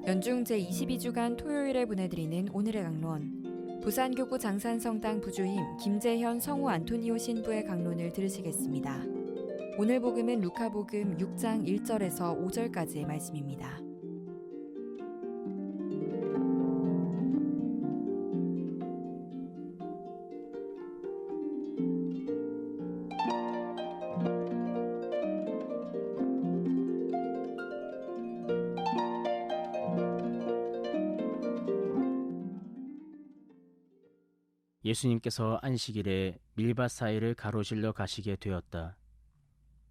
연중 제22주간 토요일에 보내드리는 오늘의 강론. 부산교구 장산성당 부주임 김재현 성우 안토니오 신부의 강론을 들으시겠습니다. 오늘 복음은 루카복음 6장 1절에서 5절까지의 말씀입니다. 예수님께서 안식일에 밀밭 사이를 가로질러 가시게 되었다.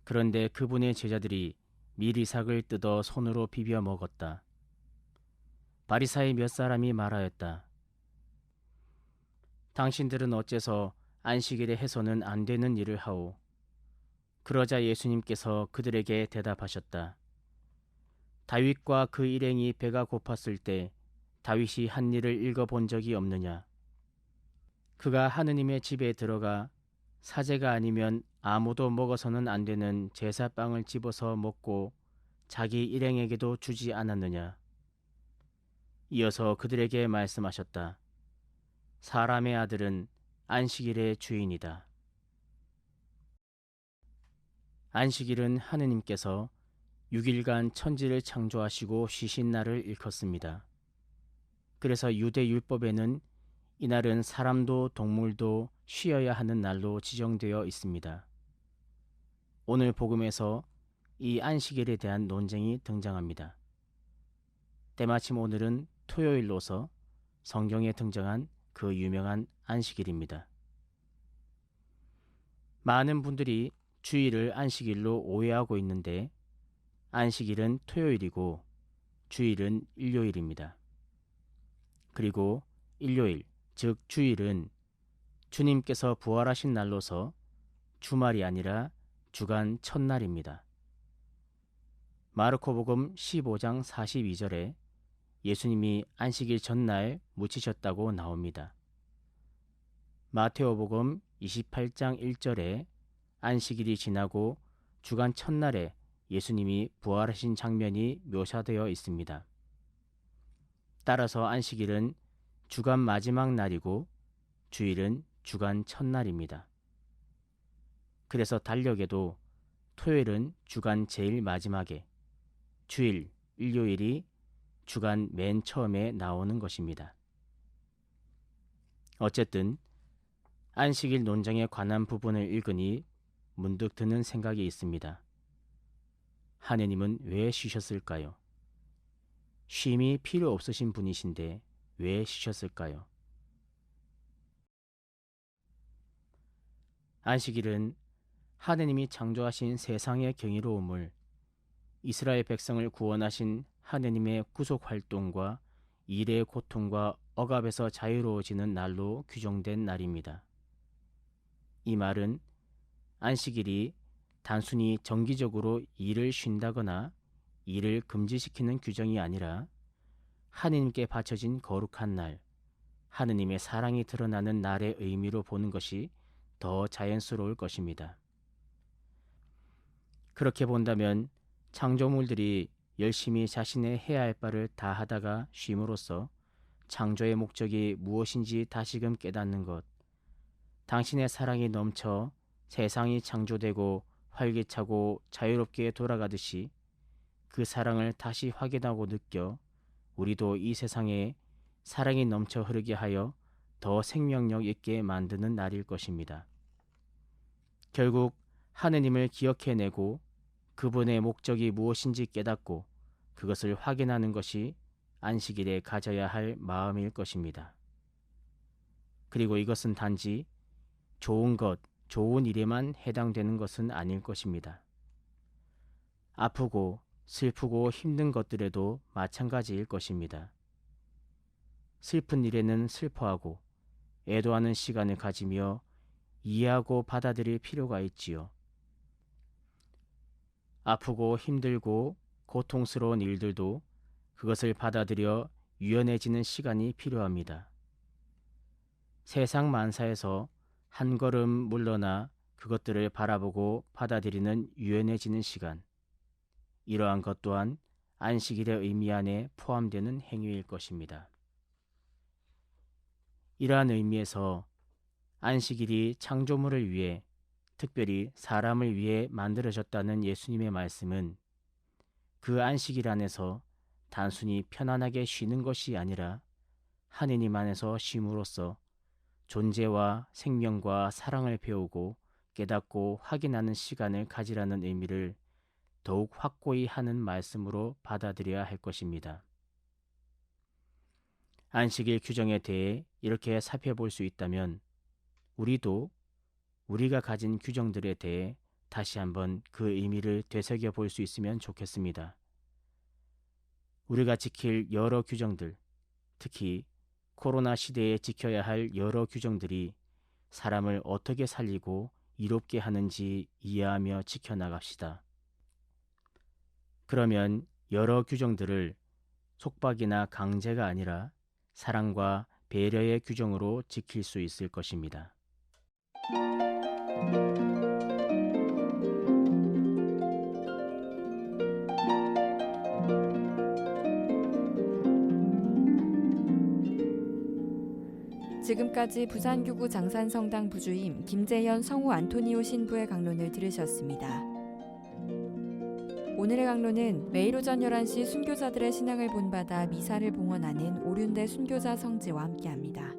그런데 그분의 제자들이 밀이삭을 뜯어 손으로 비벼 먹었다. 바리사의 몇 사람이 말하였다. 당신들은 어째서 안식일에 해서는 안 되는 일을 하오? 그러자 예수님께서 그들에게 대답하셨다. 다윗과 그 일행이 배가 고팠을 때 다윗이 한 일을 읽어본 적이 없느냐? 그가 하느님의 집에 들어가 사제가 아니면 아무도 먹어서는 안 되는 제사빵을 집어서 먹고 자기 일행에게도 주지 않았느냐? 이어서 그들에게 말씀하셨다. 사람의 아들은 안식일의 주인이다. 안식일은 하느님께서 6일간 천지를 창조하시고 쉬신 날을 일컫습니다. 그래서 유대 율법에는 이날은 사람도 동물도 쉬어야 하는 날로 지정되어 있습니다. 오늘 복음에서 이 안식일에 대한 논쟁이 등장합니다. 때마침 오늘은 토요일로서 성경에 등장한 그 유명한 안식일입니다. 많은 분들이 주일을 안식일로 오해하고 있는데 안식일은 토요일이고 주일은 일요일입니다. 그리고 일요일, 즉 주일은 주님께서 부활하신 날로서 주말이 아니라 주간 첫날입니다. 마르코복음 15장 42절에 예수님이 안식일 전날 묻히셨다고 나옵니다. 마테오복음 28장 1절에 안식일이 지나고 주간 첫날에 예수님이 부활하신 장면이 묘사되어 있습니다. 따라서 안식일은 주간 마지막 날이고 주일은 주간 첫날입니다. 그래서 달력에도 토요일은 주간 제일 마지막에, 주일, 일요일이 주간 맨 처음에 나오는 것입니다. 어쨌든 안식일 논쟁에 관한 부분을 읽으니 문득 드는 생각이 있습니다. 하느님은 왜 쉬셨을까요? 쉼이 필요 없으신 분이신데 왜 쉬셨을까요? 안식일은 하느님이 창조하신 세상의 경이로움을 이스라엘 백성을 구원하신 하느님의 구속 활동과 일의 고통과 억압에서 자유로워지는 날로 규정된 날입니다. 이 말은 안식일이 단순히 정기적으로 일을 쉰다거나 일을 금지시키는 규정이 아니라 하느님께 바쳐진 거룩한 날, 하느님의 사랑이 드러나는 날의 의미로 보는 것이 더 자연스러울 것입니다. 그렇게 본다면 창조물들이 열심히 자신의 해야 할 바를 다 하다가 쉼으로써 창조의 목적이 무엇인지 다시금 깨닫는 것, 당신의 사랑이 넘쳐 세상이 창조되고 활기차고 자유롭게 돌아가듯이 그 사랑을 다시 확인하고 느껴 우리도 이 세상에 사랑이 넘쳐 흐르게 하여 더 생명력 있게 만드는 날일 것입니다. 결국 하느님을 기억해내고 그분의 목적이 무엇인지 깨닫고 그것을 확인하는 것이 안식일에 가져야 할 마음일 것입니다. 그리고 이것은 단지 좋은 것, 좋은 일에만 해당되는 것은 아닐 것입니다. 아프고 슬프고 힘든 것들에도 마찬가지일 것입니다. 슬픈 일에는 슬퍼하고 애도하는 시간을 가지며 이해하고 받아들일 필요가 있지요. 아프고 힘들고 고통스러운 일들도 그것을 받아들여 유연해지는 시간이 필요합니다. 세상 만사에서 한 걸음 물러나 그것들을 바라보고 받아들이는 유연해지는 시간. 이러한 것 또한 안식일의 의미 안에 포함되는 행위일 것입니다. 이러한 의미에서 안식일이 창조물을 위해, 특별히 사람을 위해 만들어졌다는 예수님의 말씀은 그 안식일 안에서 단순히 편안하게 쉬는 것이 아니라 하느님 안에서 쉼으로써 존재와 생명과 사랑을 배우고 깨닫고 확인하는 시간을 가지라는 의미를 더욱 확고히 하는 말씀으로 받아들여야 할 것입니다. 안식일 규정에 대해 이렇게 살펴볼 수 있다면 우리도 우리가 가진 규정들에 대해 다시 한번 그 의미를 되새겨 볼 수 있으면 좋겠습니다. 우리가 지킬 여러 규정들, 특히 코로나 시대에 지켜야 할 여러 규정들이 사람을 어떻게 살리고 이롭게 하는지 이해하며 지켜나갑시다. 그러면 여러 규정들을 속박이나 강제가 아니라 사랑과 배려의 규정으로 지킬 수 있을 것입니다. 지금까지 부산교구 장산성당 부주임 김재현 성우 안토니오 신부의 강론을 들으셨습니다. 오늘의 강론은 매일 오전 11시 순교자들의 신앙을 본받아 미사를 봉헌하는 오륜대 순교자 성지와 함께합니다.